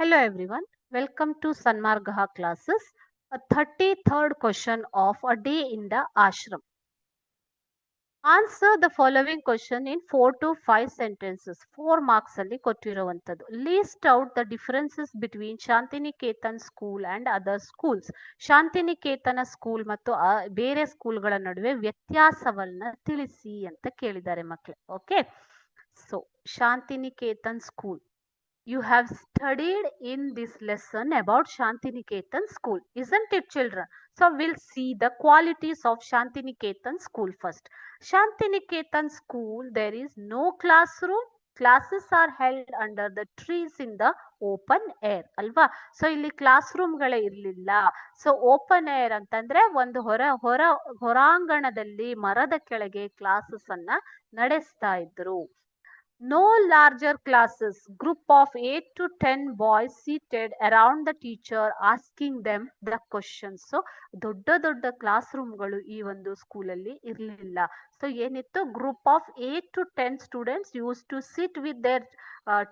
Hello everyone, welcome to Sanmargaha classes. A 33rd question of a day in the ashram. Answer the following question in 4 to 5 sentences. 4 marks ಅಲ್ಲಿ ಕೊಟ್ಟಿರುವಂತದ್ದು. List out the differences between Shantiniketan school and other schools. Shantiniketan school ಮತ್ತು ಬೇರೆ ಸ್ಕೂಲ್ಗಳ ನಡುವೆ ವ್ಯತ್ಯಾಸವನ್ನ ತಿಳಿಸಿ ಅಂತ ಕೇಳಿದ್ದಾರೆ ಮಕ್ಕಳೇ. Okay, so Shantiniketan school. You have studied in this lesson about Shantiniketan school, isn't it, children? So we'll see the qualities of Shantiniketan school first. Shantiniketan school, there is no classroom. Classes are held under the trees in the open air ಅಲ್ವಾ. So ಇಲ್ಲಿ class ರೂಮ್ಗಳೇ ಇರಲಿಲ್ಲ. So open air ಅಂತಂದ್ರೆ ಒಂದು ಹೊರಾಂಗಣದಲ್ಲಿ ಮರದ ಕೆಳಗೆ classes ಅನ್ನ ನಡೆಸ್ತಾ ಇದ್ರು. No larger classes, group of 8 to 10 boys seated around the teacher asking them the questions. So ದೊಡ್ಡ ದೊಡ್ಡ ಕ್ಲಾಸ್ ರೂಮ್ಗಳು ಈ ಒಂದು ಸ್ಕೂಲಲ್ಲಿ ಇರಲಿಲ್ಲ. ಸೊ ಏನಿತ್ತು, group of 8 to 10 students use to sit with their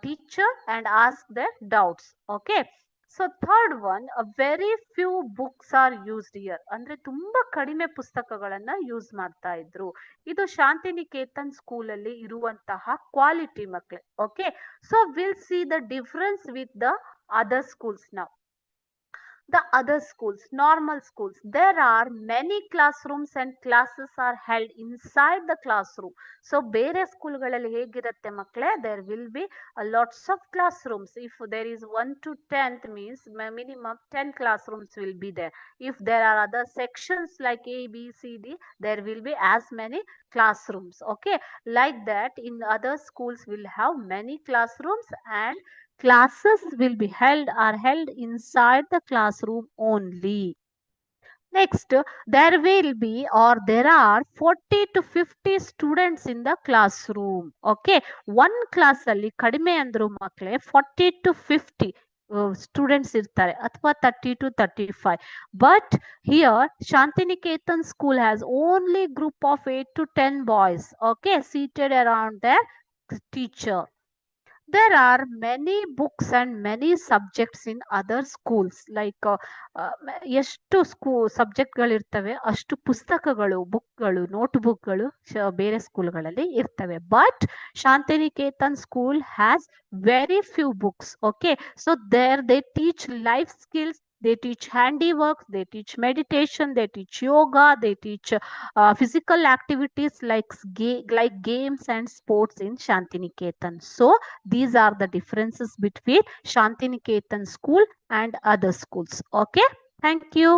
teacher and ask their doubts. Okay, so third one, very few books are used here. ಅಂದ್ರೆ ತುಂಬಾ ಕಡಿಮೆ ಪುಸ್ತಕಗಳನ್ನ ಯೂಸ್ ಮಾಡ್ತಾ ಇದ್ರು. ಇದು ಶಾಂತಿನಿಕೇತನ್ ಸ್ಕೂಲ್ ಅಲ್ಲಿ ಇರುವಂತಹ ಕ್ವಾಲಿಟಿ ಮಕ್ಕಳೇ. Okay, so will see the difference with the other schools ನಾವು. The other schools, normal schools, there are many classrooms and classes are held inside the classroom. So ಬೇರೆ ಸ್ಕೂಲ್ಗಳಲ್ಲಿ ಹೇಗಿರುತ್ತೆ ಮಕ್ಕಳೇ, there will be lots of classrooms. If there is 1 to 10th means minimum 10 classrooms will be there. If there are other sections like A, B, C, D, there will be as many classrooms. Okay, like that in other schools will have many classrooms and classes will be held inside the classroom only. Next, there will be or there are 40 to 50 students in the classroom. Okay, one class ಅಲ್ಲಿ ಕಡಿಮೆ ಅಂದ್ರು ಮಕ್ಕಳೇ 40 to 50 students ಇರ್ತಾರೆ, ಅಥವಾ 30 to 35. But here Shantiniketan school has only group of 8 to 10 boys. Okay, seated around the teacher. There are many books and many subjects in other schools. Like ಎಷ್ಟು ಸಬ್ಜೆಕ್ಟ್ಗಳಿರ್ತವೆ ಅಷ್ಟು ಪುಸ್ತಕಗಳು, ಬುಕ್ಗಳು, ನೋಟ್ ಬುಕ್ಗಳು ಬೇರೆ ಸ್ಕೂಲ್ಗಳಲ್ಲಿ ಇರ್ತವೆ. But Shantiniketan school has very few books. Okay, so there they teach life skills, they teach handiworks, they teach meditation, they teach yoga, they teach physical activities like games and sports in Shantiniketan. So these are the differences between Shantiniketan school and other schools. Okay, thank you.